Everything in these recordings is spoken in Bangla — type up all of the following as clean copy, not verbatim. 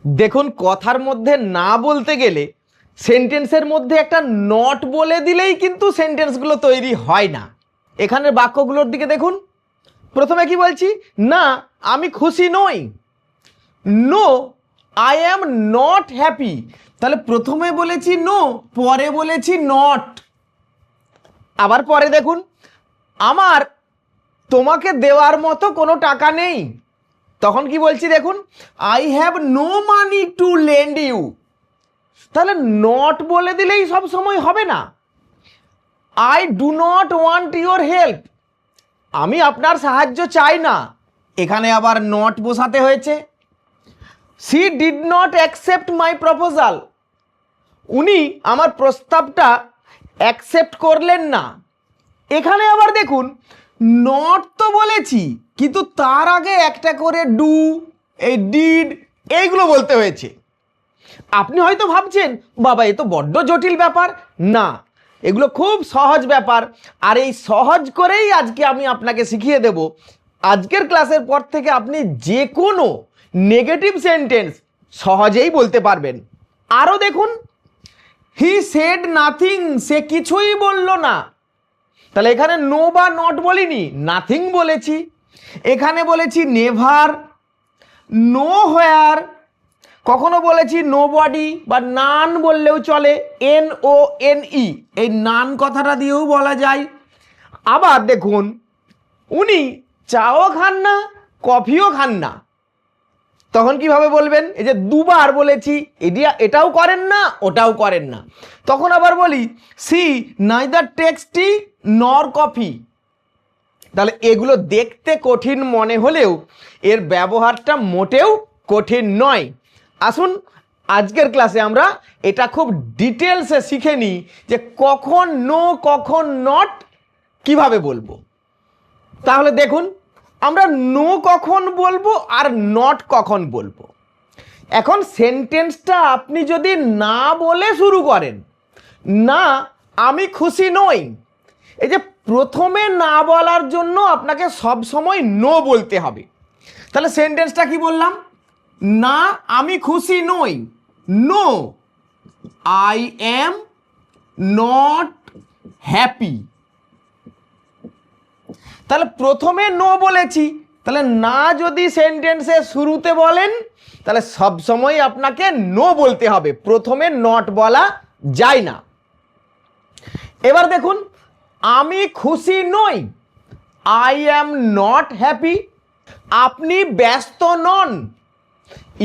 দেখুন, কথার মধ্যে না বলতে গেলে সেন্টেন্সের মধ্যে একটা নট বলে দিলেই কিন্তু সেন্টেন্সগুলো তৈরি হয় না। এখানের বাক্যগুলোর দিকে দেখুন। প্রথমে কি বলছি? না, আমি খুশি নই। No, I am not happy. তাহলে প্রথমে বলেছি নো, পরে বলেছি নট। আবার পরে দেখুন, আমার তোমাকে দেওয়ার মতো কোনো টাকা নেই। তখন কি বলছি দেখুন, I have no money to lend you. তাহলে নট বলে দিলেই সব সময় হবে না। I do not want your help, আমি আপনার সাহায্য চাই না, এখানে আবার নট বসাতে হয়েছে। C did not accept my proposal, উনি আমার প্রস্তাবটা অ্যাকসেপ্ট করলেন না। এখানে আবার দেখুন, নট তো বলেছি কিন্তু তার আগে একটা করে ডু, এই ডিড, এইগুলো বলতে হয়েছে। আপনি হয়তো ভাবছেন বাবা এ তো বড্ড জটিল ব্যাপার। না, এগুলো খুব সহজ ব্যাপার। আর এই সহজ করেই আজকে আমি আপনাকে শিখিয়ে দেব। আজকের ক্লাসের পর থেকে আপনি যে কোনো নেগেটিভ সেন্টেন্স সহজেই বলতে পারবেন। আরও দেখুন, হি সেড নাথিং, সে কিছুই বলল না। তাহলে এখানে নো বা নট বলিনি, নাথিং বলেছি। এখানে বলেছি নেভার, নো হোয়ার, কখনো বলেছি নো বডি বা নান বললেও চলে, NONE, এই নান কথাটা দিয়েও বলা যায়। আবার দেখুন, উনি চাও খান না, কফিও খান না। তখন কিভাবে বলবেন? এই যে দুবার বলেছি, এটাও করেন না, ওটাও করেন না। তখন আবার বলি সি নাইদার টেক্স টি নর কফি। তাহলে এগুলো দেখতে কঠিন মনে হলেও এর ব্যবহারটা মোটেও কঠিন নয়। আসুন আজকের ক্লাসে আমরা এটা খুব ডিটেলসে শিখে নিই যে কখন নো কখন নট কিভাবে বলবো। তাহলে দেখুন, আমরা নো কখন বলবো আর নট কখন বলবো। এখন সেন্টেন্সটা আপনি যদি না বলে শুরু করেন, না আমি খুশি নই, এই যে প্রথমে না বলার জন্য আপনাকে সব সময় নো বলতে হবে। তাহলে সেন্টেন্সটা কি বললাম? না আমি খুশি নই, no I am not happy. তাহলে প্রথমে নো বলেছি, তাহলে না যদি সেন্টেন্সের শুরুতে বলেন তাহলে সব সময় আপনাকে নো বলতে হবে, প্রথমে নট বলা যায় না। এবার দেখুন, আমি খুশি নই, আই অ্যাম নট হ্যাপি। আপনি ব্যস্ত নন,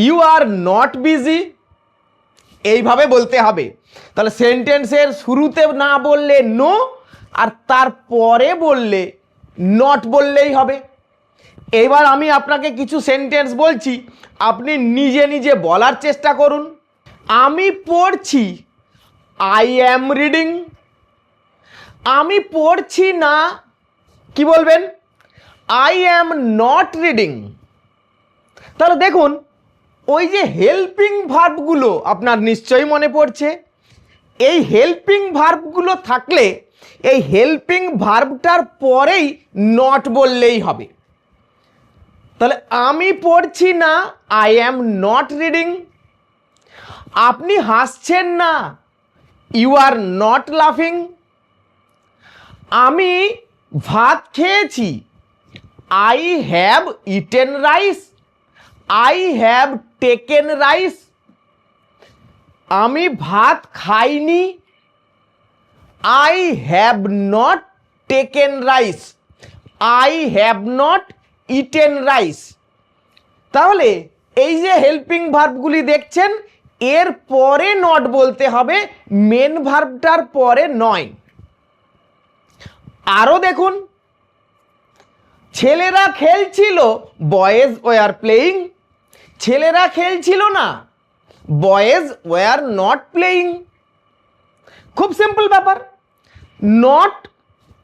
ইউ আর নট বিজি, এইভাবে বলতে হবে। তাহলে সেন্টেন্সের শুরুতে না বললে নো, আর তারপরে বললে নট বললেই হবে। এবার আমি আপনাকে কিছু সেন্টেন্স বলছি, আপনি নিজে নিজে বলার চেষ্টা করুন। আমি পড়ছি, আই অ্যাম রিডিং। আমি পড়ছি না, কি বলবেন? I am not reading. তাহলে দেখুন, ওই যে হেল্পিং ভার্বগুলো আপনার নিশ্চয়ই মনে পড়ছে। এই হেল্পিং ভার্বগুলো থাকলে এই হেল্পিং ভার্বটার পরেই নট বললেই হবে। তাহলে আমি পড়ছি না, আই অ্যাম নট রিডিং। আপনি হাসছেন না, ইউ আর নট লাফিং। আমি ভাত খেয়েছি, I have eaten rice, I have taken rice. আমি ভাত খাইনি, I have not taken rice, I have not eaten rice. তাহলে এই যে হেল্পিং ভার্বগুলি দেখছেন, এর পরে নট বলতে হবে, মেন ভার্বটার পরে নয়। আরও দেখুন, ছেলেরা খেলছিল, বয়েজ ওয়ার প্লেয়িং। ছেলেরা খেলছিল না, বয়েজ ওয়ার নট প্লেয়িং। খুব সিম্পল ব্যাপার, নট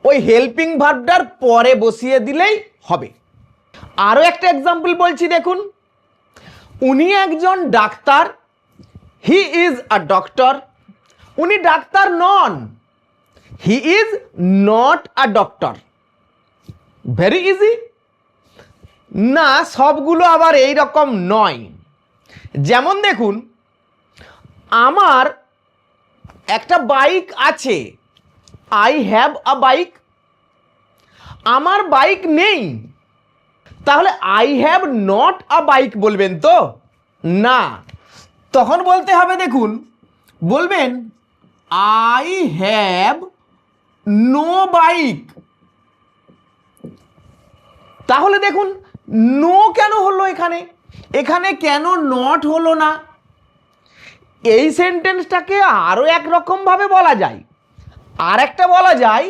ওই হেল্পিং ভার্বটার পরে বসিয়ে দিলেই হবে। আরও একটা এক্সাম্পল বলছি দেখুন, উনি একজন ডাক্তার, হি ইজ আ ডক্টর। উনি ডাক্তার নন, he is not a doctor. Very easy. না, সবগুলো আবার এই রকম নয়। যেমন দেখুন, আমার একটা বাইক আছে, আই হ্যাভ আ বাইক। আমার বাইক নেই, তাহলে I have not a bike বলবেন তো না, তখন বলতে হবে, দেখুন বলবেন আই হ্যাভ নো বাইক। তাহলে দেখুন নো কেন হলো এখানে, এখানে কেন নট হলো না? এই সেন্টেন্সটাকে আরও একরকম ভাবে বলা যায়, আর একটা বলা যায়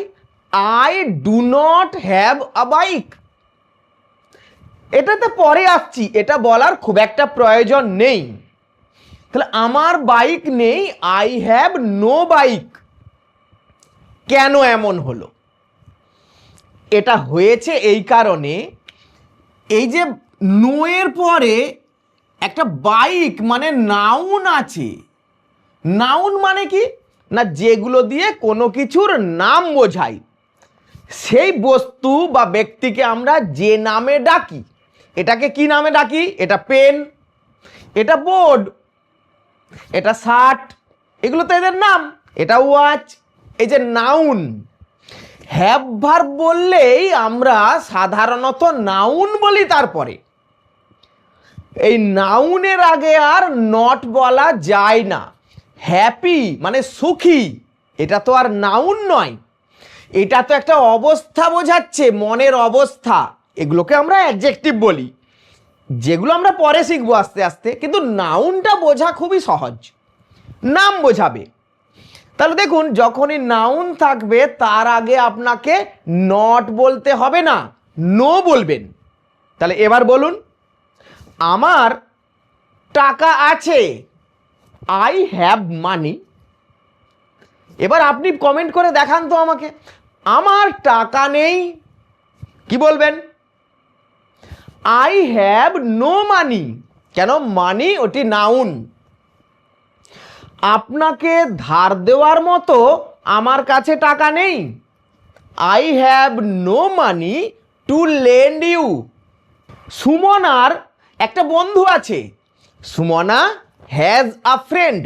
I do not have a bike. এটাতে পরে আসছি, এটা বলার খুব একটা প্রয়োজন নেই। তাহলে আমার বাইক নেই, আই হ্যাভ নো বাইক। কেন এমন হলো? এটা হয়েছে এই কারণে, এই যে নো এর পরে একটা বাইক মানে নাউন আছে। নাউন মানে কি না, যেগুলো দিয়ে কোনো কিছুর নাম বোঝায়, সেই বস্তু বা ব্যক্তিকে আমরা যে নামে ডাকি, এটাকে কি নামে ডাকি? এটা পেন, এটা বোর্ড, এটা শার্ট, এগুলো তো এদের নাম। এটা ওয়াচ। এই যে নাউন, হ্যাভ ভার্ব বললেই আমরা সাধারণত নাউন বলি। তারপরে এই নাউনের আগে আর নট বলা যায় না। হ্যাপি মানে সুখী, এটা তো আর নাউন নয়, এটা তো একটা অবস্থা বোঝাচ্ছে, মনের অবস্থা। এগুলোকে আমরা অ্যাডজেক্টিভ বলি, যেগুলো আমরা পরে শিখবো আস্তে আস্তে। কিন্তু নাউনটা বোঝা খুবই সহজ, নাম বোঝাবে। তাহলে দেখুন, যখনই নাউন থাকবে তার আগে আপনাকে নট বলতে হবে না, নো বলবেন। তাহলে এবার বলুন, আমার টাকা আছে, আই হ্যাভ মানি। এবার আপনি কমেন্ট করে দেখান তো আমাকে, আমার টাকা নেই, কি বলবেন? I have no money. কেন? মানি ওটি নাউন। আপনাকে ধার দেওয়ার মতো আমার কাছে টাকা নেই, I have no money to lend you. সুমনার একটা বন্ধু আছে, সুমনা হ্যাজ আ ফ্রেন্ড।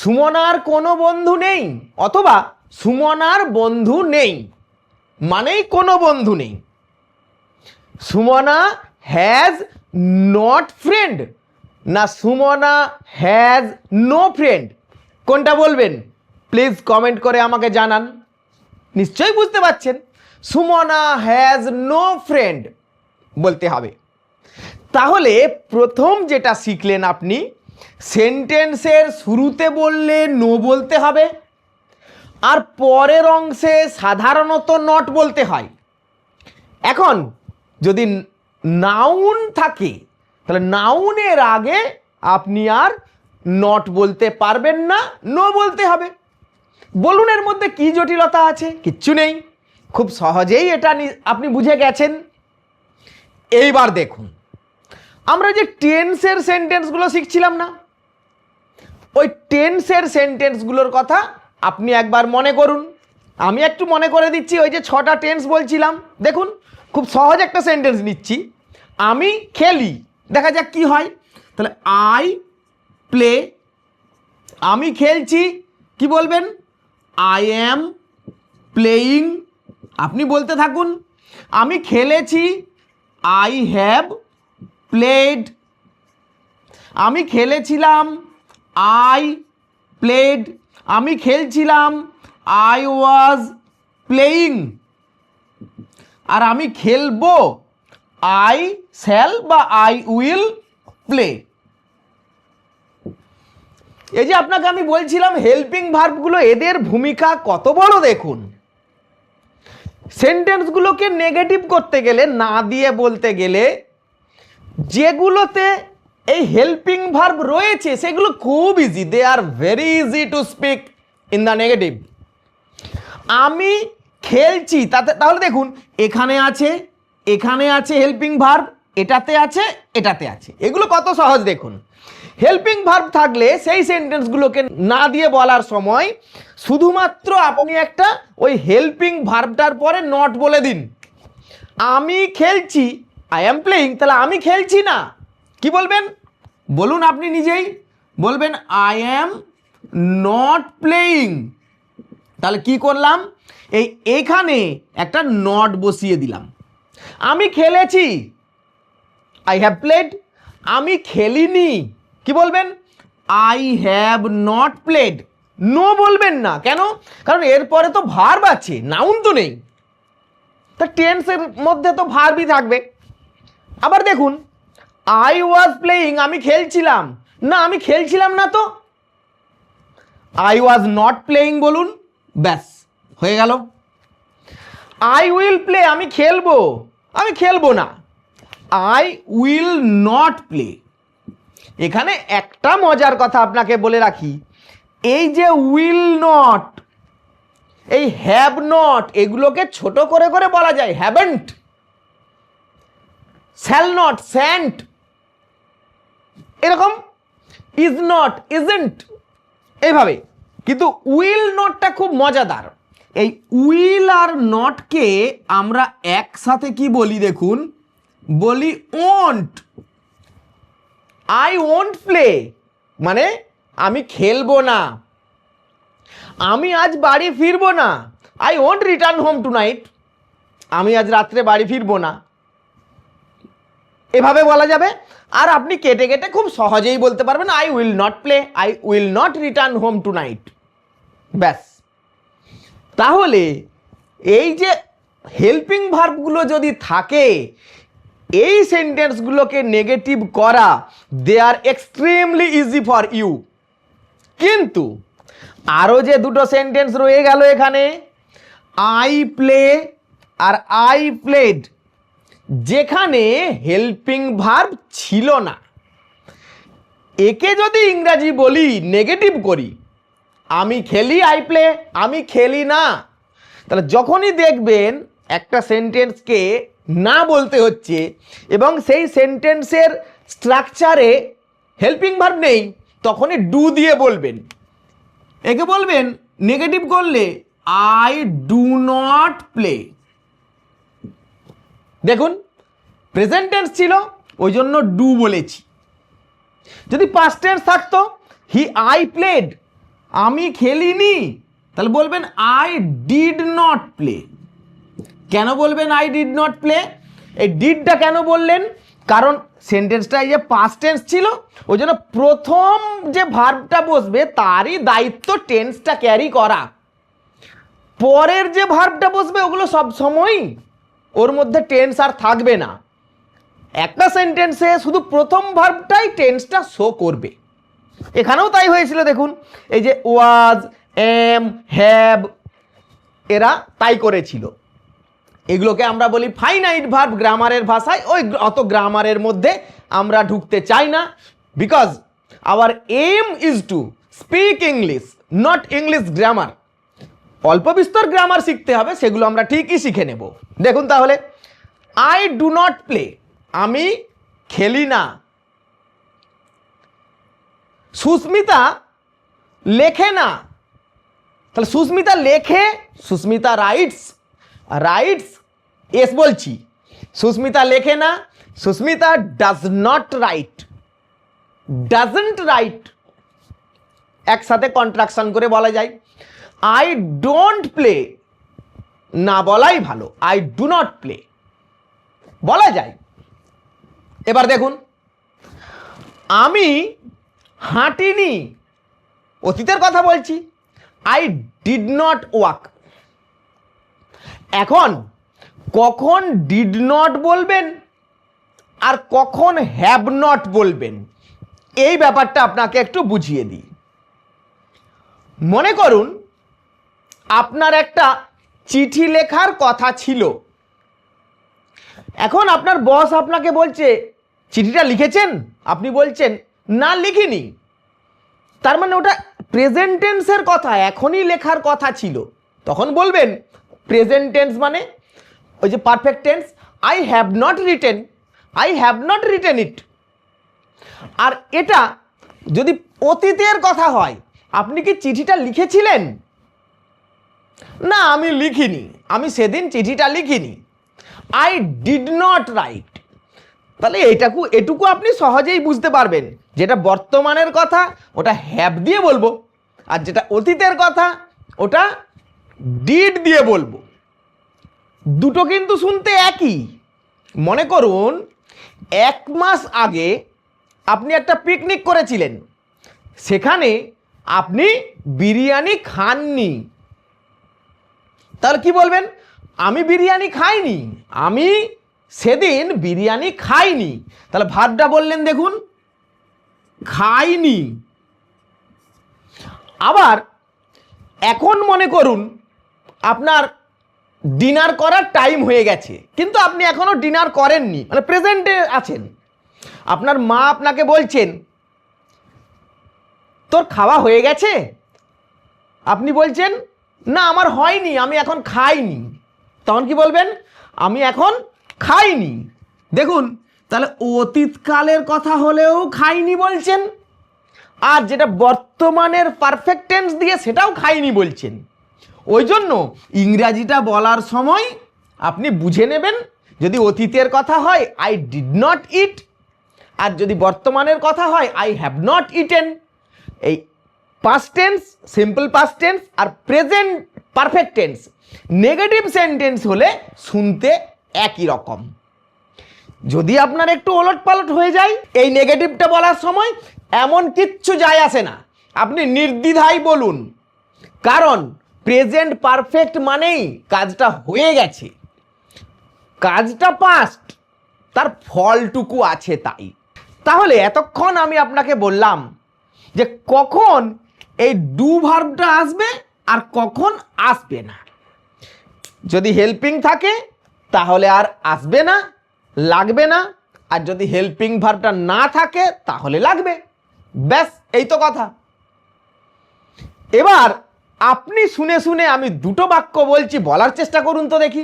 সুমনার কোনো বন্ধু নেই, অথবা সুমনার বন্ধু নেই মানেই কোনো বন্ধু নেই। সুমনা হ্যাজ নট ফ্রেন্ড না সুমনা হ্যাজ নো ফ্রেন্ড, কোনটা বলবেন? প্লিজ কমেন্ট করে আমাকে জানান। নিশ্চয়ই বুঝতে পারছেন, সুমনা হ্যাজ নো ফ্রেন্ড বলতে হবে। তাহলে প্রথম যেটা শিখলেন আপনি, সেন্টেন্সের শুরুতে বললে নো বলতে হবে, আর পরের অংশে সাধারণত নট বলতে হয়। এখন যদি নাউন থাকে, তাহলে নাউনের আগে আপনি আর নট বলতে পারবেন না, নো বলতে হবে। বলুন এর মধ্যে কি জটিলতা আছে? কিচ্ছু নেই, খুব সহজেই এটা আপনি বুঝে গেছেন। এইবার দেখুন, আমরা যে টেন্সের সেন্টেন্সগুলো শিখছিলাম না, ওই টেন্সের সেন্টেন্সগুলোর কথা আপনি একবার মনে করুন। আমি একটু মনে করে দিচ্ছি। ওই যে 6টা টেন্স বলছিলাম, দেখুন খুব সহজ একটা সেন্টেন্স নিচ্ছি, আমি খেলি, দেখা যাক কি হয়। তাহলে আই প্লে, আমি খেলছি, কি বলবেন? I am playing. আপনি বলতে থাকুন, আমি খেলেছি, আই হ্যাভ প্লেড। আমি খেলেছিলাম, আই প্লেড। আমি খেলছিলাম, আই ওয়াজ প্লেয়িং। আর আমি খেলবো, আই শ্যাল বা আই উইল প্লে। এই যে আপনাকে আমি বলছিলাম হেল্পিং ভার্বগুলো, এদের ভূমিকা কত বড় দেখুন। সেন্টেন্সগুলোকে নেগেটিভ করতে গেলে, না দিয়ে বলতে গেলে, যেগুলোতে এই হেল্পিং ভার্ব রয়েছে সেগুলো খুব easy, they are very easy to speak in the negative. আমি খেলছি, তাহলে দেখুন এখানে আছে, এখানে আছে হেল্পিং ভার্ব, এটাতে আছে, এটাতে আছে। এগুলো কত সহজ দেখুন। হেল্পিং ভার্ব থাকলে সেই সেন্টেন্সগুলোকে না দিয়ে বলার সময় শুধুমাত্র আপনি একটা ওই হেল্পিং ভার্বটার পরে নট বলে দিন। আমি খেলছি, আই অ্যাম প্লেয়িং, তাহলে আমি খেলছি না, কি বলবেন? বলুন আপনি নিজেই, বলবেন আই অ্যাম নট প্লেয়িং। তাহলে কি করলাম, এইখানে একটা নট বসিয়ে দিলাম। আমি খেলেছি, আই হ্যাভ প্লেড। আমি খেলিনি, কি বলবেন, I have not played. No বলবেন না, কেন, কারণ এরপরে তো ভার্ব আছে, নাউন তো নেই, তা টেন্সের মধ্যে তো ভার্বই থাকবে। আবার দেখুন, আই ওয়াজ প্লেয়িং, আমি খেলছিলাম না, আমি খেলছিলাম না তো, আই ওয়াজ নট প্লেয়িং বলুন, ব্যাস হয়ে গেল। আই উইল প্লে, আমি খেলবো, আমি খেলবো না, আই উইল নট প্লে। এখানে একটা মজার কথা আপনাকে বলে রাখি, এই যে উইল নট, এই হ্যাভ নট, এগুলোকে ছোট করে করে বলা যায় হ্যাভেন্ট, শ্যাল নট, স্যান্ট, এরকম ইজ নট, ইজেন্ট, এইভাবে। কিন্তু উইল নটটা খুব মজাদার। এই উইল আর নটকে আমরা একসাথে কি বলি দেখুন, বলি ওন্ট। আই ওন্ট প্লে মানে আমি খেলবো না, আমি আজ বাড়ি ফিরবো না, I won't return home tonight, আমি আজ রাত্রে বাড়ি ফিরবো না, এভাবে বলা যাবে। আর আপনি কেটে কেটে খুব সহজেই বলতে পারবেন I will not play, I will not return home tonight, ব্যাস। তাহলে এই যে হেল্পিং ভার্বগুলো যদি থাকে, এই সেন্টেন্সগুলোকে নেগেটিভ করা they are extremely easy for you. কিন্তু আরও যে দুটো সেন্টেন্স রয়ে গেল এখানে, আই প্লে আর আই প্লেড, যেখানে হেল্পিং ভার্ব ছিল না, একে যদি ইংরাজি বলি, নেগেটিভ করি, আমি খেলি, আই প্লে, আমি খেলি না, তাহলে যখনই দেখবেন একটা সেন্টেন্সকে না বলতে হচ্ছে এবং সেই সেন্টেন্সের স্ট্রাকচারে হেল্পিং ভার্ব নেই, তখনই ডু দিয়ে বলবেন। একে বলবেন নেগেটিভ করলে আই ডু নট প্লে। দেখুন প্রেজেন্ট টেন্স ছিল, ওই জন্য ডু বলেছি। যদি পাস্ট টেন্স থাকতো, হি আই প্লেড, আমি খেলিনি, তাহলে বলবেন আই ডিড নট প্লে। কেন বলবেন আই ডিড নট প্লে? এই ডিডটা কেন বললেন? কারণ সেন্টেন্সটা এই যে পাস্ট টেন্স ছিল, ওই জন্য প্রথম যে ভার্বটা বসবে তারই দায়িত্ব টেন্সটা ক্যারি করা। পরের যে ভার্বটা বসবে ওগুলো সব সময়ই ওর মধ্যে টেন্স আর থাকবে না। একটা সেন্টেন্সে শুধু প্রথম ভার্বটাই টেন্সটা শো করবে। এখানেও তাই হয়েছিল, দেখুন এই যে ওয়াজ, এম, হ্যাভ, এরা তাই করেছিল। এগুলোকে আমরা বলি ফাইনাইট ভার্ব গ্রামারের ভাষায়। ওই অত গ্রামারের মধ্যে আমরা ঢুকতে চাই না, because our aim is to speak English, not English grammar. অল্প বিস্তর গ্রামার শিখতে হবে, সেগুলো আমরা ঠিকই শিখে নেব। দেখুন তাহলে, আই ডু নট প্লে, আমি খেলি না। সুস্মিতা লেখে না, তাহলে সুস্মিতা লেখে, সুস্মিতা রাইটস, রাইটস এস বলছি, সুস্মিতা লেখে না, Sushmita does not write, doesn't write, একসাথে কন্ট্রাকশন করে বলা যায়। আই ডোন্ট প্লে না বলাই ভালো, আই ডু নট প্লে বলা যায়। এবার দেখুন, আমি হাঁটিনি, অতীতের কথা বলছি, আই ডিড নট ওয়াক। এখন কখন ডিড নট বলবেন আর কখন হ্যাভ নট বলবেন, এই ব্যাপারটা আপনাকে একটু বুঝিয়ে দিই। মনে করুন আপনার একটা চিঠি লেখার কথা ছিল, এখন আপনার বস আপনাকে বলছে চিঠিটা লিখেছেন, আপনি বলছেন না লিখিনি, তার মানে ওটা প্রেজেন্ট টেন্সের কথা, এখনই লেখার কথা ছিল। তখন বলবেন প্রেজেন্ট টেন্স মানে ওই যে perfect tense, I have not written, I have not written it. আর এটা যদি অতীতের কথা হয়, আপনি কি চিঠিটা লিখেছিলেন? না, আমি লিখিনি, আমি সেদিন চিঠিটা লিখিনি, আই ডিড নট রাইট। তাহলে এটুকু আপনি সহজেই বুঝতে পারবেন, যেটা বর্তমানের কথা ওটা হ্যাভ দিয়ে বলবো, আর যেটা অতীতের কথা ওটা ডিড দিয়ে বলবো। দুটো কিন্তু শুনতে একই। মনে করুন 1 মাস আগে আপনি একটা পিকনিক করেছিলেন, সেখানে আপনি বিরিয়ানি খাননি, তাহলে কি বলবেন? আমি বিরিয়ানি খাইনি, আমি সেদিন বিরিয়ানি খাইনি। তাহলে ভার্বটা বললেন, দেখুন খাইনি। আবার এখন মনে করুন আপনার ডিনার করার টাইম হয়ে গেছে, কিন্তু আপনি এখনো ডিনার করেননি, মানে প্রেজেন্টে আছেন। আপনার মা আপনাকে বলছেন, তোর খাওয়া হয়ে গেছে? আপনি বলছেন, না আমার হয়নি, আমি এখন খাইনি। তখন কি বলবেন? আমি এখন খাইনি। দেখুন, তাহলে অতীতকালের কথা হলেও খাইনি বলছেন, আর যেটা বর্তমানের পারফেক্ট টেন্স দিয়ে সেটাও খাইনি বলছেন। ওই জন্য ইংরাজিটা বলার সময় আপনি বুঝে নেবেন, যদি অতীতের কথা হয় আই ডিড নট ইট, আর যদি বর্তমানের কথা হয় আই হ্যাভ নট ইটেন। এই past tense, simple past tense আর present perfect tense negative sentence হলে শুনতে একই রকম। যদি আপনার একটু ওলটপালট হয়ে যায় এই নেগেটিভটা বলার সময়, এমন কিচ্ছু যায় আসে না, আপনি নির্দ্বিধায় বলুন, কারণ প্রেজেন্ট পারফেক্ট মানেই কাজটা হয়ে গেছে, কাজটা পাস্ট, তার ফলটুকু আছে তাই। তাহলে এতক্ষণ আমি আপনাকে বললাম যে কখন এই ডু ভার্বটা আসবে আর কখন আসবে না। যদি হেল্পিং থাকে তাহলে আর আসবে না, লাগবে না, আর যদি হেল্পিং ভার্বটা না থাকে তাহলে লাগবে। ব্যাস, এই তো কথা। এবার আপনি শুনে শুনে আমি দুটো বাক্য বলছি, বলার চেষ্টা করুন তো দেখি।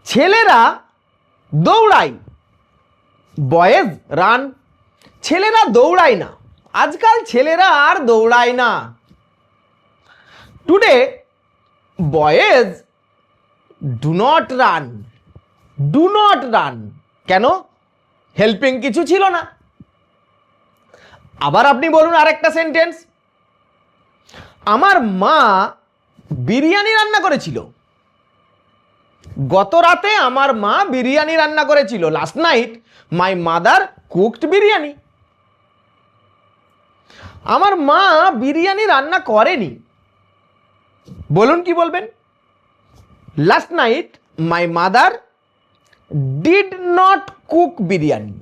ছেলেরা দৌড়ায়, বয়েজ রান। ছেলেরা দৌড়ায় না, আজকাল ছেলেরা আর দৌড়ায় না। Today boys do not run. Do not run কেন? হেল্পিং কিছু ছিল না। আবার আপনি বলুন আরেকটা সেন্টেন্স, আমার মা বিরিয়ানি রান্না করেছিল। গত রাতে আমার মা বিরিয়ানি রান্না করেছিল। Last night my mother cooked biryani. আমার মা বিরিয়ানি রান্না করেনি, বলুন কি বলবেন? Last night my mother did not cook biryani.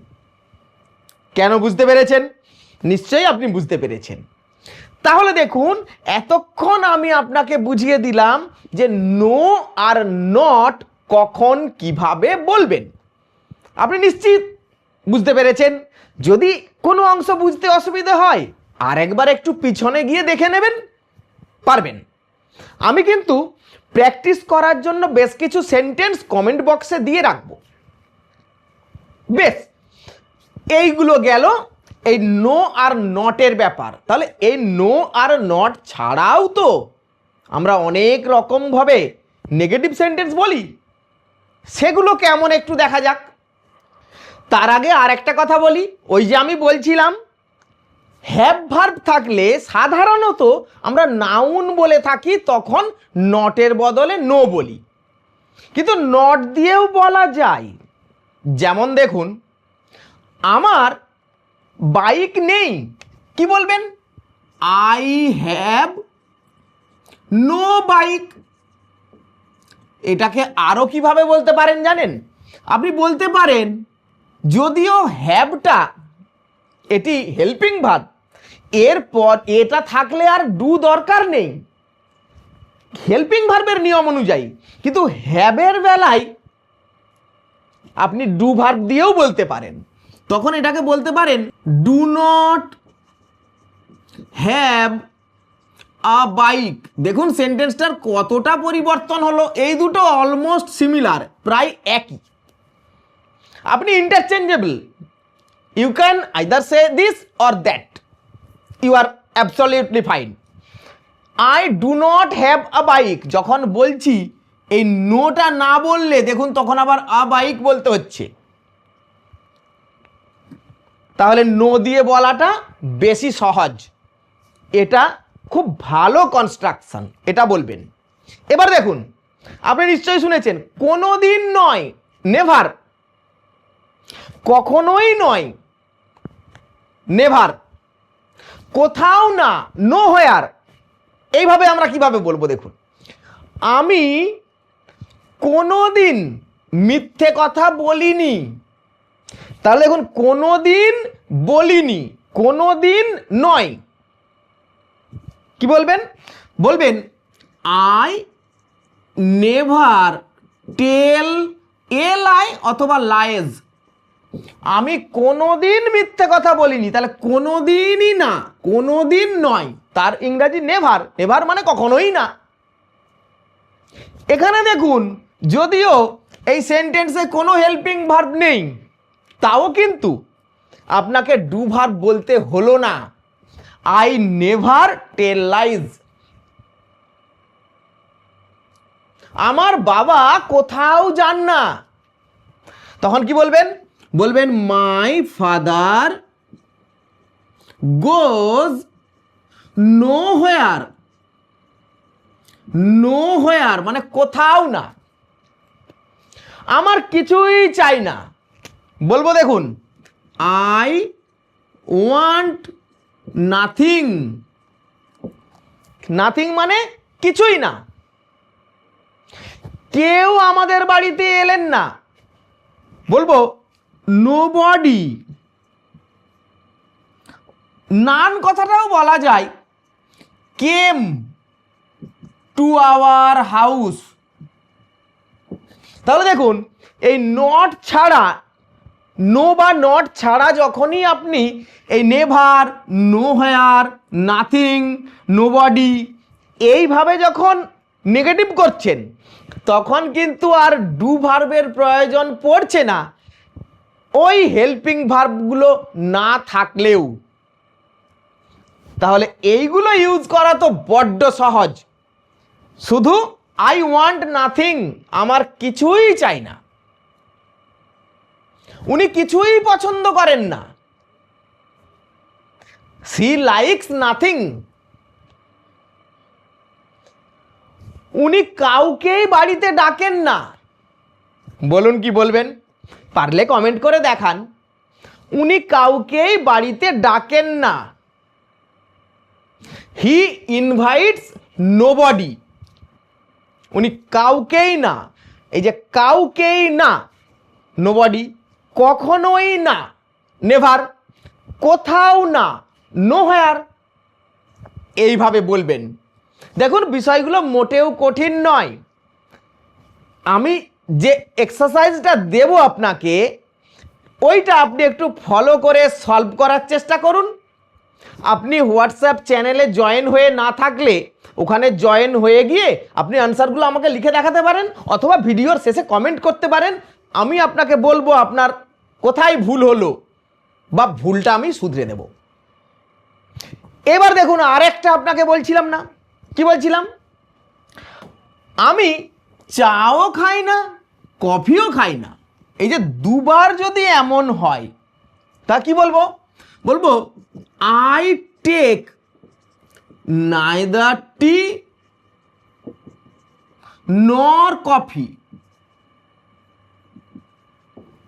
কেন বুঝতে পেরেছেন? নিশ্চয়ই আপনি বুঝতে পেরেছেন। তাহলে দেখুন, এতক্ষণ আমি আপনাকে বুঝিয়ে দিলাম যে নো আর নট কখন কিভাবে বলবেন। আপনি নিশ্চিত বুঝতে পেরেছেন। যদি কোনো অংশ বুঝতে অসুবিধা হয় আর একবার একটু পিছনে গিয়ে দেখে নেবেন, পারবেন। আমি কিন্তু প্র্যাকটিস করার জন্য বেশ কিছু সেন্টেন্স কমেন্ট বক্সে দিয়ে রাখবো। বেশ, এইগুলো গেল এই নো আর নটের ব্যাপার। তাহলে এই নো আর নট ছাড়াও তো আমরা অনেক রকমভাবে নেগেটিভ সেন্টেন্স বলি, সেগুলো কেমন একটু দেখা যাক। তার আগে আর একটা কথা বলি, ওই যে আমি বলছিলাম হ্যাভ ভার্ব থাকলে সাধারণত আমরা নাউন বলে থাকি, তখন নটের বদলে নো বলি, কিন্তু নট দিয়েও বলা যায়। যেমন দেখুন, আমার বাইক নেই, কি বলবেন? I have no bike. এটাকে আরো কিভাবে বলতে পারেন জানেন? আপনি বলতে পারেন, যদিও হ্যাভটা এটি হেল্পিং ভার্ব, এরপর এটা থাকলে আর ডু দরকার নেই হেল্পিং ভার্বের নিয়ম অনুযায়ী, কিন্তু হ্যাভের বেলায় আপনি ডু ভার্ব দিয়েও বলতে পারেন। তখন এটাকে বলতে পারেন do not have a bike. দেখুন সেন্টেন্সটার কতটা পরিবর্তন হলো। এই দুটো অলমোস্ট সিমিলার, প্রায় একই। আপনি interchangeable, you can either say this or that, you are absolutely fine. I do not have a bike যখন বলছি, এই নোটা না বললে দেখুন তখন আবার আ বাইক বলতে হচ্ছে। তাহলে নো দিয়ে বলাটা বেশি সহজ। এটা খুব ভালো কনস্ট্রাকশন, এটা বলবেন। এবার দেখুন, আপনি নিশ্চয়ই শুনেছেন কোনোদিন নয়, নেভার, কখনোই নয়, নেভার, কোথাও না, নো হোয়ার। এইভাবে আমরা কিভাবে বলবো দেখুন, আমি কোনোদিন মিথ্যে কথা বলিনি। তাহলে দেখুন, কোনোদিন বলিনি, কোনোদিন নয়, কি বলবেন? বলবেন আই নেভার টেল এ লাই অথবা লাইজ। আমি কোনোদিন মিথ্যে কথা বলিনি, তাহলে কোনোদিনই না, কোনোদিন নয়, তার ইংরাজি নেভার। নেভার মানে কখনোই না। এখানে দেখুন, যদিও এই সেন্টেন্সে কোনো হেল্পিং ভার্ব নেই, তাও কিন্তু আপনাকে ডু ভার্ব বলতে হলো না। I never tell lies. আমার বাবা কোথাও যান না, তখন কি বলবেন? বলবেন my father goes nowhere. Nowhere মানে কোথাও না। আমার কিছুই চাই না, বলবো দেখুন আই ওয়ান্ট নাথিং। নাথিং মানে কিছুই না। কেউ আমাদের বাড়িতে এলেন না, বলবো নোবডি। নান কথাটাও বলা যায় কেম টু আওয়ার হাউস। তাহলে দেখুন, এই নট ছাড়া, নো বা নট ছাড়া যখনই আপনি এই never, know where, nothing, nobody এইভাবে যখন নেগেটিভ করছেন, তখন কিন্তু আর ডু ভার্বের প্রয়োজন পড়ছে না, ওই হেল্পিং ভার্বগুলো না থাকলেও। তাহলে এইগুলো ইউজ করা তো বড্ড সহজ। শুধু আই ওয়ান্ট নাথিং, আমার কিছুই চাই না। উনি কিছুই পছন্দ করেন না, সি লাইকস নাথিং। উনি কাউকেই বাড়িতে ডাকেন না। বলুন কি বলবেন? পারলে কমেন্ট করে দেখান। উনি কাউকেই বাড়িতে ডাকেন না। হি ইনভাইটস নোবডি। উনি কাউকেই না, এই যে কাউকেই না, নোবডি, কখনোই না, নেভার, কোথাও না, নো হোয়ার, এইভাবে বলবেন। দেখুন, বিষয়গুলো মোটেও কঠিন নয়। আমি যে এক্সারসাইজটা দেব আপনাকে, ওইটা আপনি একটু ফলো করে সলভ করার চেষ্টা করুন। আপনি হোয়াটসঅ্যাপ চ্যানেলে জয়েন হয়ে না থাকলে ওখানে জয়েন হয়ে গিয়ে আপনি আনসারগুলো আমাকে লিখে দেখাতে পারেন, অথবা ভিডিওর শেষে কমেন্ট করতে পারেন। আমি আপনাকে বলবো আপনার কোথায় ভুল হলো, বা ভুলটা আমি শুধরে দেব। এবার দেখুন, আরেকটা আপনাকে বলছিলাম না, কি বলছিলাম? আমি চাও খাই না, কফিও খাই না। এই যে দুবার যদি এমন হয়, তা কি বলবো? বলবো আই টেক নাইদার টি নর কফি।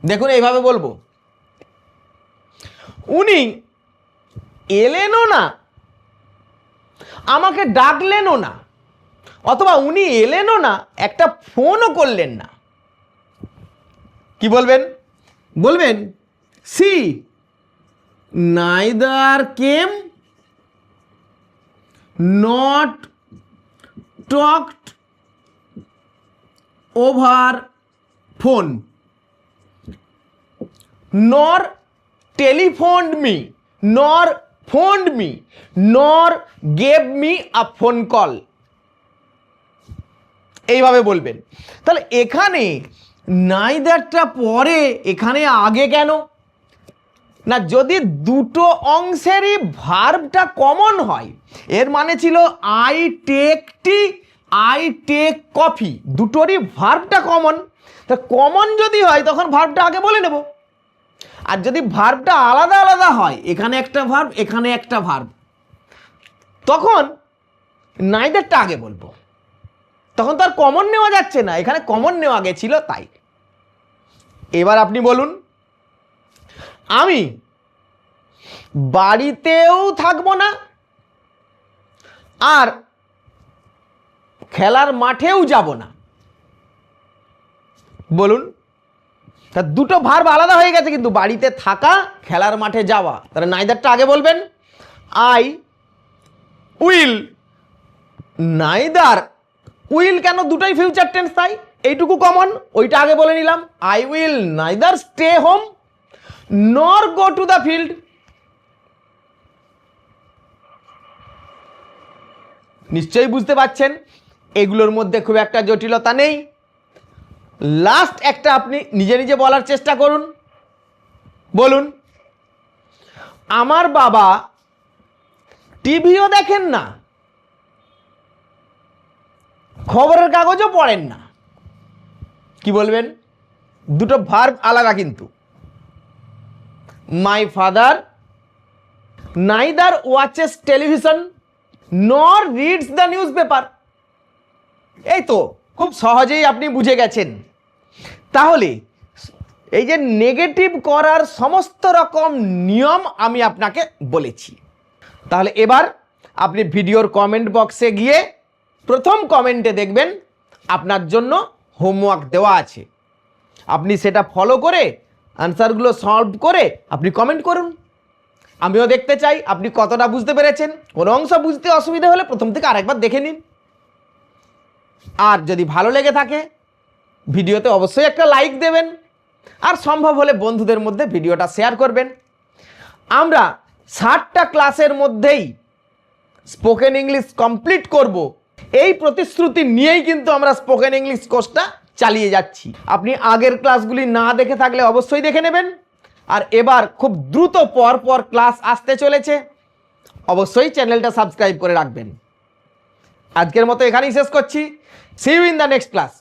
দেখুন, এইভাবে বলবো। উনি এলেনও না, আমাকে ডাকলেনও না, অথবা উনি এলেনও না, একটা ফোনও করলেন না। কি বলবেন? বলবেন she neither came not talked over phone nor telephoned me, nor phoned me, nor gave me a phone call. এইভাবে বলবেন। তাহলে এখানে নাইদারটা পরে, এখানে আগে কেন? না, যদি দুটো অংশেরই ভার্বটা কমন হয়, এর মানে ছিল I take tea, I take coffee, দুটোরই ভার্বটা কমন। তা কমন যদি হয় তখন ভার্বটা আগে বলে নেব। আর যদি ভার্বটা আলাদা আলাদা হয়, এখানে একটা ভার্ব, এখানে একটা ভার্ব, তখন নাইদারটা আগে বলবো। তখন তো আর কমন নেওয়া যাচ্ছে না, এখানে কমন নেওয়া গেছিল তাই। এবার আপনি বলুন, আমি বাড়িতেও থাকবো না আর খেলার মাঠেও যাব না। বলুন, তা দুটো ভার্ব আলাদা হয়ে গেছে, কিন্তু বাড়িতে থাকা, খেলার মাঠে যাওয়া। তাহলে নাইদারটা আগে বলবেন। আই উইল, নাইদার উইল কেন, দুটোই ফিউচার টেন্স, তাই এইটুকু কমন, ওইটা আগে বলে নিলাম। I will neither stay home নর গো টু দ্য ফিল্ড। নিশ্চয়ই বুঝতে পারছেন এগুলোর মধ্যে খুব একটা জটিলতা নেই। লাস্ট একটা আপনি নিজে নিজে বলার চেষ্টা করুন। বলুন, আমার বাবা টিভিও দেখেন না, খবরের কাগজও পড়েন না। কি বলবেন? দুটো ভার্ব আলাদা কিন্তু। My father neither watches television নর রিডস দ্য নিউজ পেপার। এই তো খুব সহজেই আপনি বুঝে গেছেন। তাহলে এই যে নেগেটিভ করার সমস্ত রকম নিয়ম আমি আপনাকে বলেছি। তাহলে এবার আপনি ভিডিওর কমেন্ট বক্সে গিয়ে প্রথম কমেন্টে দেখবেন আপনার জন্য হোমওয়ার্ক দেওয়া আছে। আপনি সেটা ফলো করে আনসারগুলো সলভ করে আপনি কমেন্ট করুন। আমিও দেখতে চাই আপনি কতটা বুঝতে পেরেছেন। কোনো অংশ বুঝতে অসুবিধা হলে প্রথম থেকে আরেকবার দেখে নিন। আর যদি ভালো লেগে থাকে ভিডিওতে অবশ্যই একটা লাইক দেবেন, আর সম্ভব হলে বন্ধুদের মধ্যে ভিডিওটা শেয়ার করবেন। আমরা 60টা ক্লাসের মধ্যেই স্পোকেন ইংলিশ কমপ্লিট করব, এই প্রতিশ্রুতি নিয়েই কিন্তু আমরা স্পোকেন ইংলিশ কোর্সটা চালিয়ে যাচ্ছি। আপনি আগের ক্লাসগুলি না দেখে থাকলে অবশ্যই দেখে নেবেন। আর এবার খুব দ্রুত পর ক্লাস আসতে চলেছে, অবশ্যই চ্যানেলটা সাবস্ক্রাইব করে রাখবেন। আজকের মতো এখানেই শেষ করছি। See you in the next class.